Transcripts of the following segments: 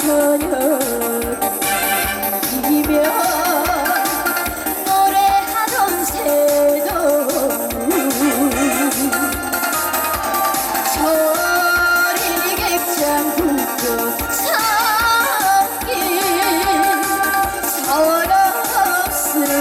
저녁이면 노래하던 새도 저리 객장 불고 삼긴 서럽습니다.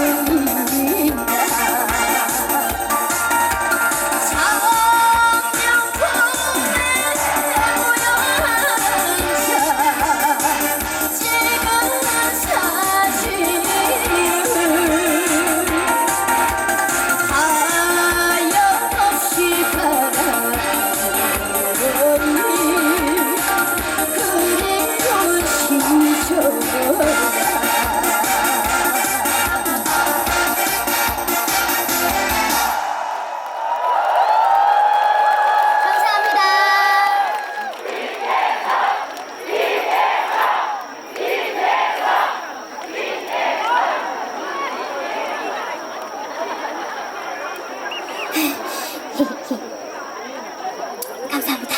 감사합니다.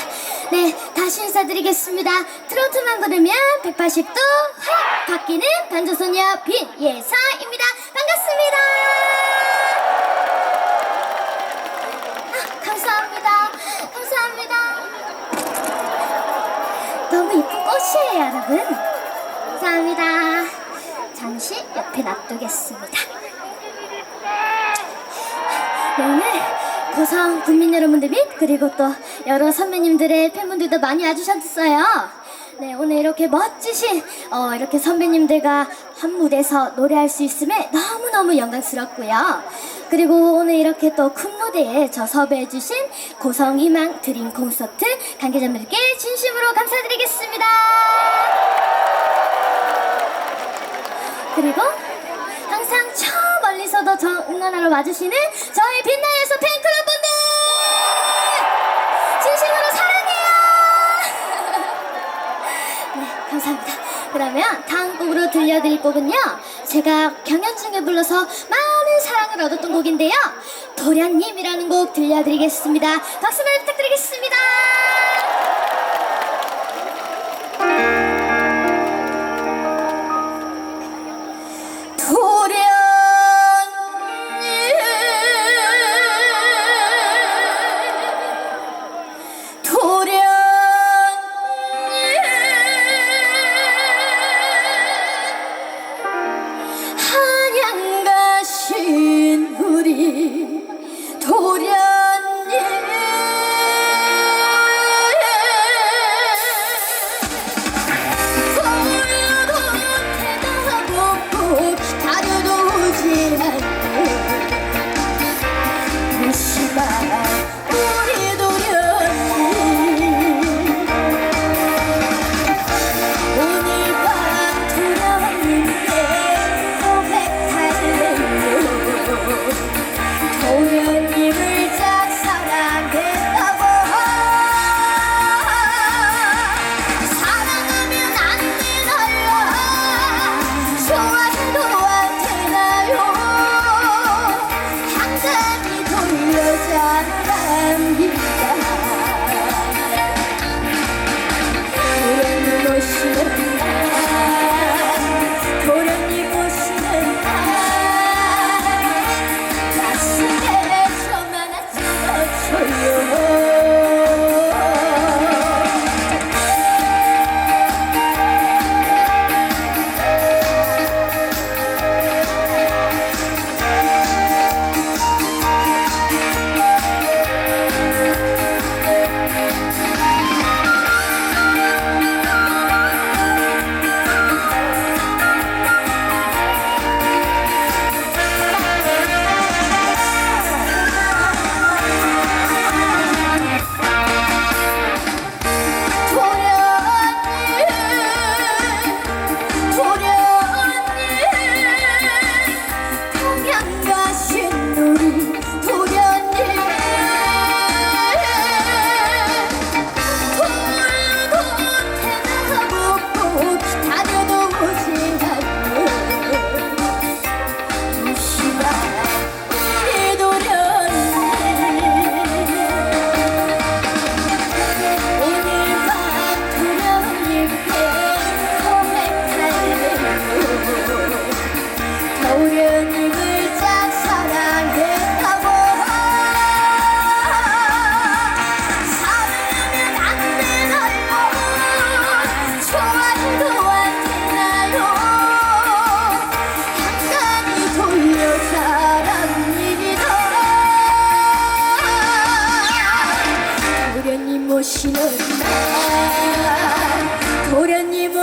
네, 다시 인사드리겠습니다. 트로트만 부르면 180도 확 바뀌는 반주소녀 빈예서입니다. 반갑습니다. 감사합니다. 감사합니다. 너무 이쁜 꽃이에요, 여러분. 감사합니다. 잠시 옆에 놔두겠습니다. 네, 오늘 고성 국민 여러분들 및 그리고 또 여러 선배님들의 팬분들도 많이 와주셨어요. 네, 오늘 이렇게 멋지신 이렇게 선배님들과 한 무대에서 노래할 수 있음에 너무너무 영광스럽고요. 그리고 오늘 이렇게 또 큰 무대에 저 섭외해주신 고성희망 드림 콘서트 관계자분들께 진심으로 감사드리겠습니다. 그리고 항상 저 멀리서도 저 응원하러 와주시는 저희 빛나예서 팬클럽분들 진심으로 사랑해요. 네, 감사합니다. 그러면 다음 곡으로 들려드릴 곡은요, 제가 경연 중에 불러서 많은 사랑을 얻었던 곡인데요, 도련님이라는 곡 들려드리겠습니다. 박수 많이 부탁드리겠습니다. 우리 도련님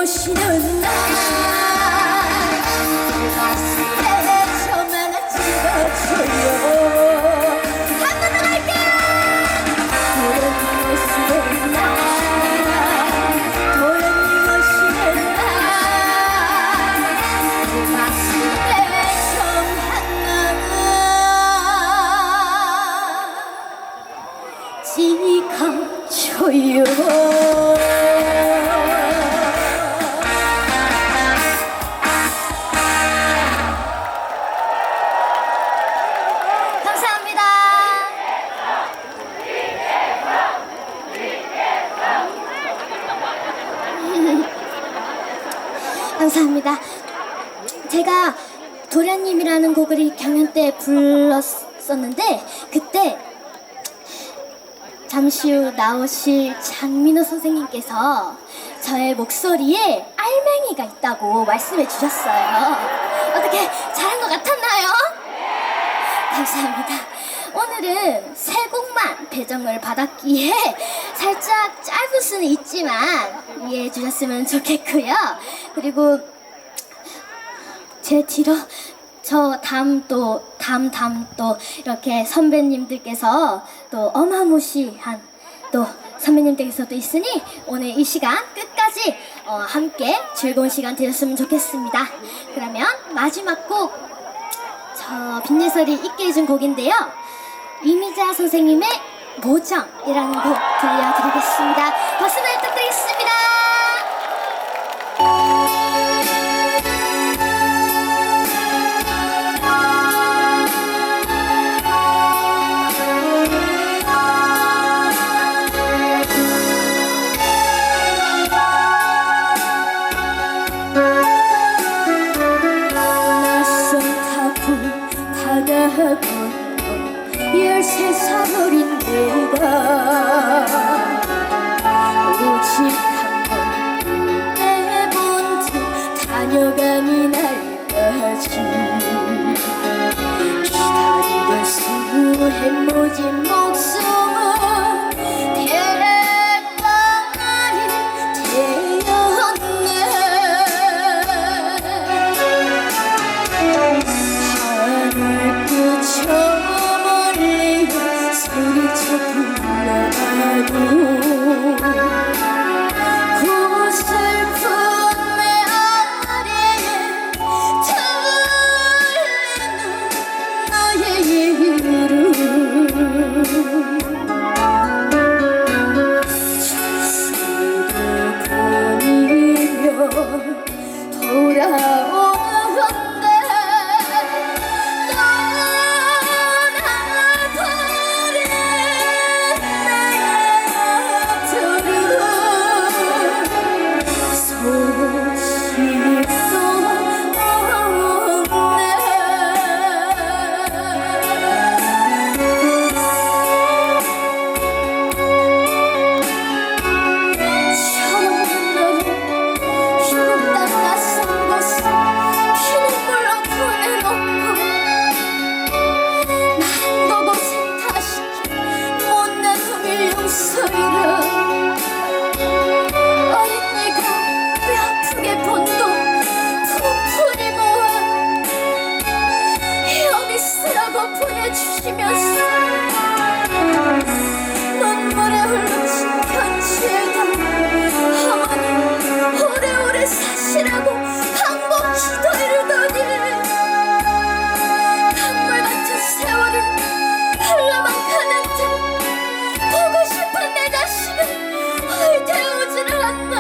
오시는 날 가슴에 점 하나 찍어줘요. 한 번 더 갈게요. 도련님 오시는 날 도련님 오시는 날 가슴에 점 하나 찍어줘요. 감사합니다. 감사합니다. 제가 도련님이라는 곡을 이 경연 때 불렀었는데 그때 잠시 후 나오실 장민호 선생님께서 저의 목소리에 알맹이가 있다고 말씀해 주셨어요. 어떻게 잘한 것 같았나요? 감사합니다. 오늘은 세 곡만 배정을 받았기에 살짝 짧을 수는 있지만 이해해 주셨으면 좋겠고요. 그리고 제 뒤로 저 다음 또 이렇게 선배님들께서 또 어마무시한 또 선배님들께서도 있으니 오늘 이 시간 끝까지 함께 즐거운 시간 되셨으면 좋겠습니다. 그러면 마지막 곡 저 빈예설이 있게 해준 곡인데요. 이미자 선생님의 모정이라는 곡 들려드리겠습니다. 박수 부탁드리겠습니다. 열세 살 어린 내가 오직 한번 내본 듯 다녀가니 날까지 기다리던 수해 모진 목숨은 대방아리 되었네. 하늘 끝저 소리쳐 불러가도 그 슬픈 메아리에 들리는 나의 이름 철수도 보이며 돌아오는데 보내주시면서 눈물에 흘러진 편지에다 어머니 오래오래 사시라고 한번 기도이르더니 강물 같은 세월을 흘러만 가는데 보고 싶은 내 자식은 얼대우지를 않나.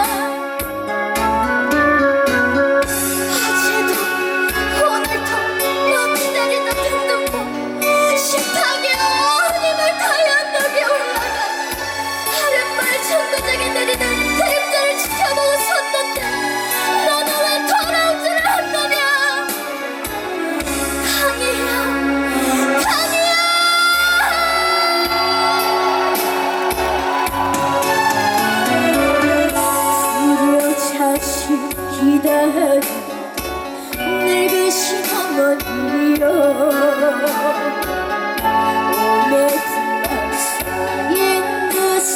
늙으신 어머니여 오매 불난 쌓인 것은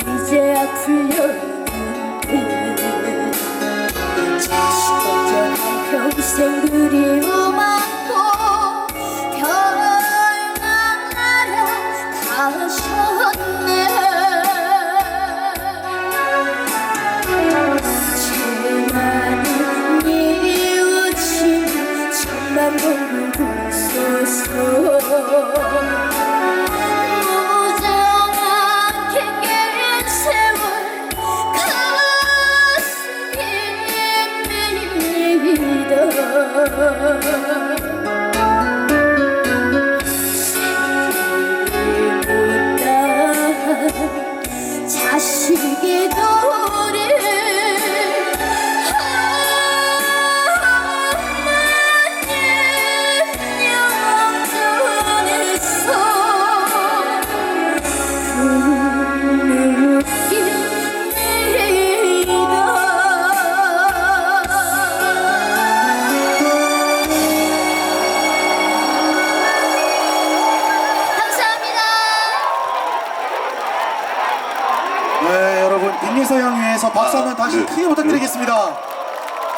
이제야 풀렸는데 시원한 평생 그리움 안고 별만 날아가셨네. 죄많은 이웃이 천만 번을 부소서. 무정한 긴 세월 가슴이 밉니다. 자식의 도를 네, 여러분 빅리서 향위에서 박수 한번 다시 크게 부탁드리겠습니다.